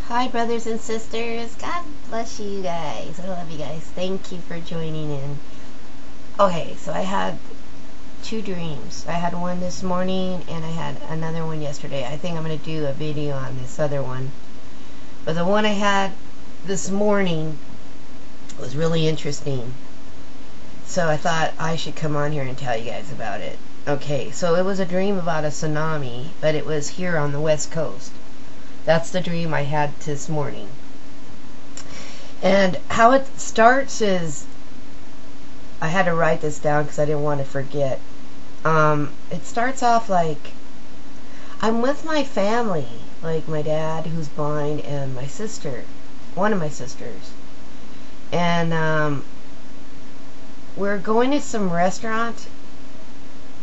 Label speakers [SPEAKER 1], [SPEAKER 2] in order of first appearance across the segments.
[SPEAKER 1] Hi, brothers and sisters. God bless you guys. I love you guys. Thank you for joining in. Okay, so I had two dreams. I had one this morning and I had another one yesterday. I think I'm going to do a video on this other one. But the one I had this morning was really interesting. So I thought I should come on here and tell you guys about it. Okay, so it was a dream about a tsunami, but it was here on the West Coast. That's the dream I had this morning. And how it starts is, I had to write this down because I didn't want to forget. It starts off like, I'm with my family, like my dad who's blind and my sister, one of my sisters. And we're going to some restaurant,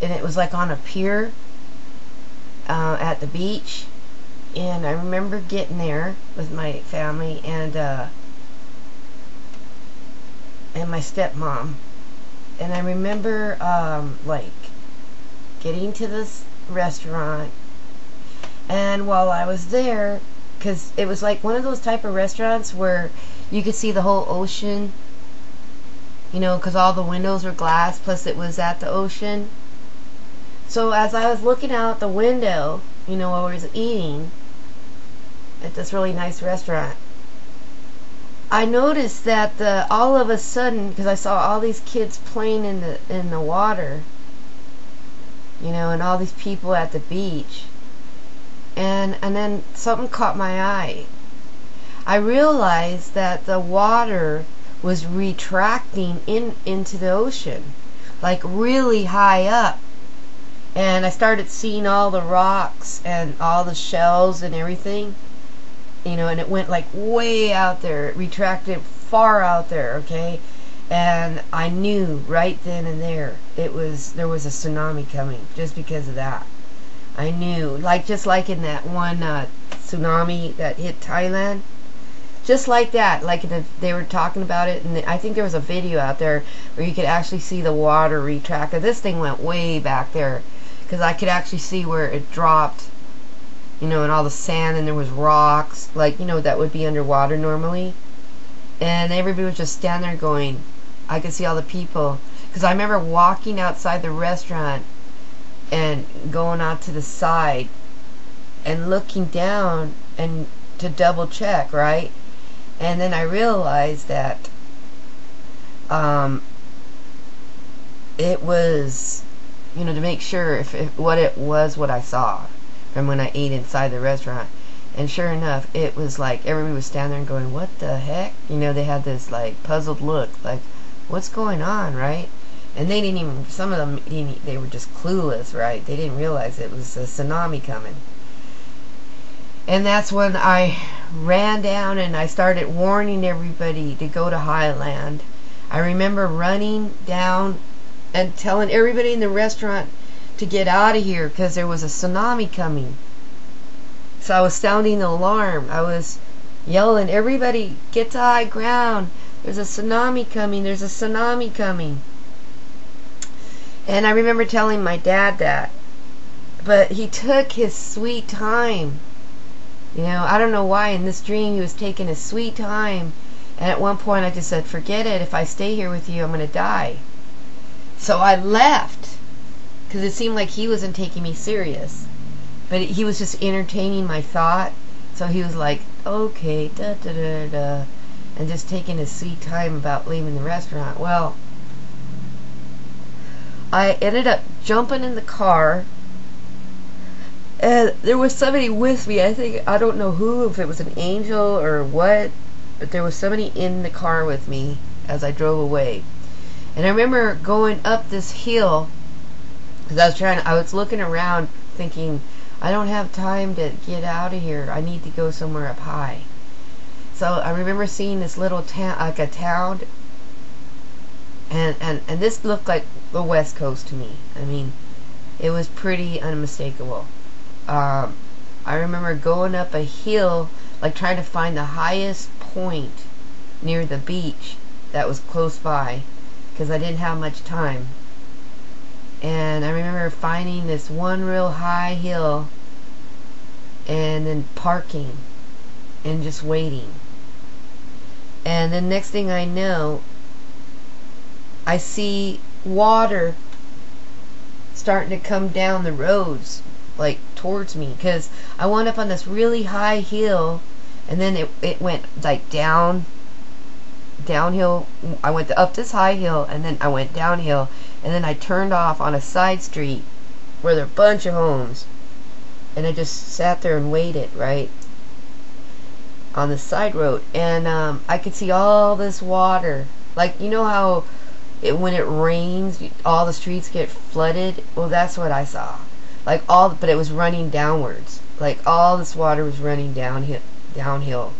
[SPEAKER 1] and it was like on a pier at the beach. And I remember getting there with my family and my stepmom. And I remember like getting to this restaurant, and while I was there, because it was like one of those type of restaurants where you could see the whole ocean, you know, because all the windows were glass, plus it was at the ocean. So as I was looking out the window, you know, while I was eating at this really nice restaurant, I noticed that all of a sudden, because I saw all these kids playing in the water, you know, and all these people at the beach, and then something caught my eye. I realized that the water was retracting into the ocean, like really high up. And I started seeing all the rocks and all the shells and everything, you know, and it went like way out there. It retracted far out there, okay? And I knew right then and there there was a tsunami coming, just because of that. I knew, like just like in that one tsunami that hit Thailand, just like that. Like they were talking about it, and I think there was a video out there where you could actually see the water retract. This thing went way back there, because I could actually see where it dropped, you know, and all the sand, and there was rocks, like, you know, that would be underwater normally. And everybody was just standing there going, I could see all the people, because I remember walking outside the restaurant and going out to the side and looking down and to double check, right? And then I realized that it was, you know, to make sure if what it was, what I saw from when I ate inside the restaurant. And sure enough, it was like everybody was standing there and going, what the heck? You know, they had this like puzzled look, like, what's going on, right? And they didn't even, some of them, they were just clueless, right? They didn't realize it was a tsunami coming. And that's when I ran down and I started warning everybody to go to Highland. I remember running down and telling everybody in the restaurant to get out of here because there was a tsunami coming. So I was sounding the alarm. I was yelling, everybody get to high ground. There's a tsunami coming. There's a tsunami coming. And I remember telling my dad that. But he took his sweet time. You know, I don't know why in this dream he was taking his sweet time. And at one point I just said, forget it. If I stay here with you, I'm going to die. So I left, because it seemed like he wasn't taking me serious, but he was just entertaining my thought. So he was like, okay, da da da da, and just taking his sweet time about leaving the restaurant. Well, I ended up jumping in the car, and there was somebody with me. I don't know who, if it was an angel or what, but there was somebody in the car with me as I drove away. And I remember going up this hill, because I was looking around thinking, I don't have time to get out of here. I need to go somewhere up high. So I remember seeing this little town, like a town, and this looked like the West Coast to me. I mean, it was pretty unmistakable. I remember going up a hill, like trying to find the highest point near the beach that was close by, because I didn't have much time. And I remember finding this one real high hill and then parking. and just waiting. And then next thing I know, I see water starting to come down the roads, like towards me, because I went up on this really high hill, and then it went like downhill. I went up this high hill, and then I went downhill, and then I turned off on a side street where there are a bunch of homes, and I just sat there and waited, right, on the side road. And I could see all this water, like, you know how when it rains all the streets get flooded? Well, that's what I saw, like but it was running downwards, like all this water was running downhill,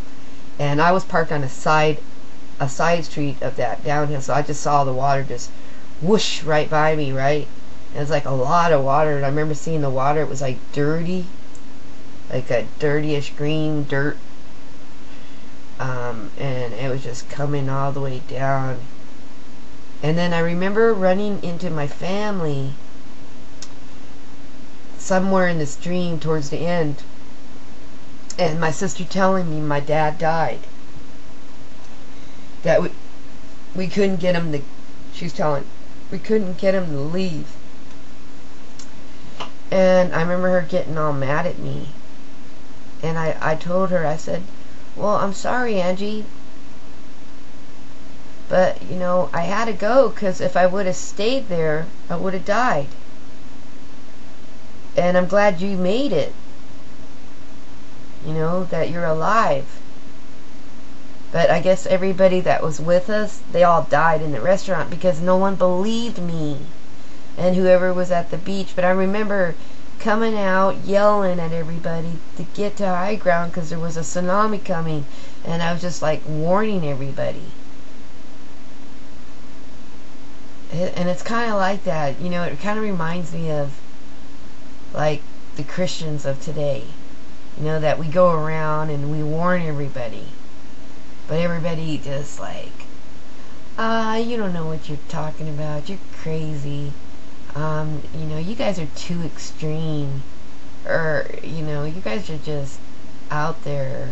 [SPEAKER 1] and I was parked on a side street of that downhill, so I just saw the water just whoosh right by me, right? And it was like a lot of water, and I remember seeing the water. It was like dirty, like a dirtyish green dirt, and it was just coming all the way down. And then I remember running into my family somewhere in this dream towards the end, and my sister telling me my dad died, that we couldn't get him to, she's telling, we couldn't get him to leave. And I remember her getting all mad at me, and I told her, I said, well, I'm sorry, Angie, but you know, I had to go, because if I would have stayed there, I would have died. And I'm glad you made it, you know, that you're alive. But I guess everybody that was with us, they all died in the restaurant because no one believed me, and whoever was at the beach. But I remember coming out yelling at everybody to get to high ground because there was a tsunami coming, and I was just like warning everybody. And it's kind of like that, you know, it kind of reminds me of like the Christians of today, you know, that we go around and we warn everybody, but everybody just like, you don't know what you're talking about, you're crazy, you know, you guys are too extreme, or, you know, you guys are just out there.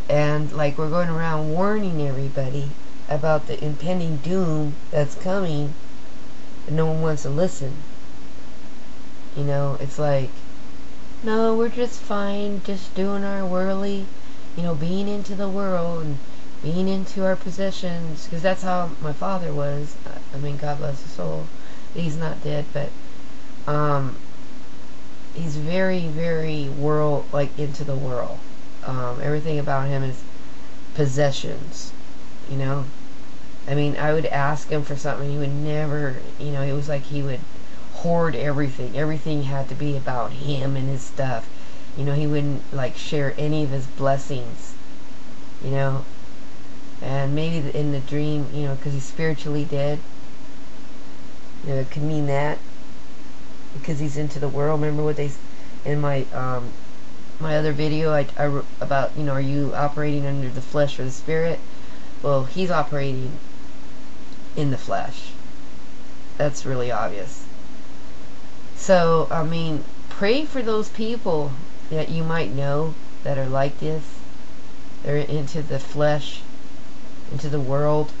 [SPEAKER 1] And like, we're going around warning everybody about the impending doom that's coming, and no one wants to listen. You know, it's like, no, we're just fine, just doing our worldly, you know, being into the world and being into our possessions, because that's how my father was. I mean, God bless his soul. He's not dead, but he's very, very world, like into the world. Everything about him is possessions, you know. I mean, I would ask him for something, he would never, you know, it was like he would hoard everything. Everything had to be about him and his stuff. You know, he wouldn't like share any of his blessings, you know. And maybe in the dream, you know, because he's spiritually dead, you know, it could mean that, because he's into the world. Remember what they, in my my other video, I wrote about, you know, are you operating under the flesh or the spirit? Well, he's operating in the flesh. That's really obvious. So, I mean, pray for those people that you might know that are like this. They're into the flesh, into the world.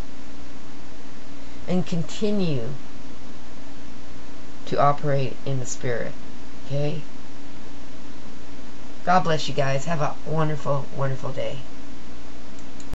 [SPEAKER 1] And continue to operate in the spirit. Okay? God bless you guys. Have a wonderful, wonderful day.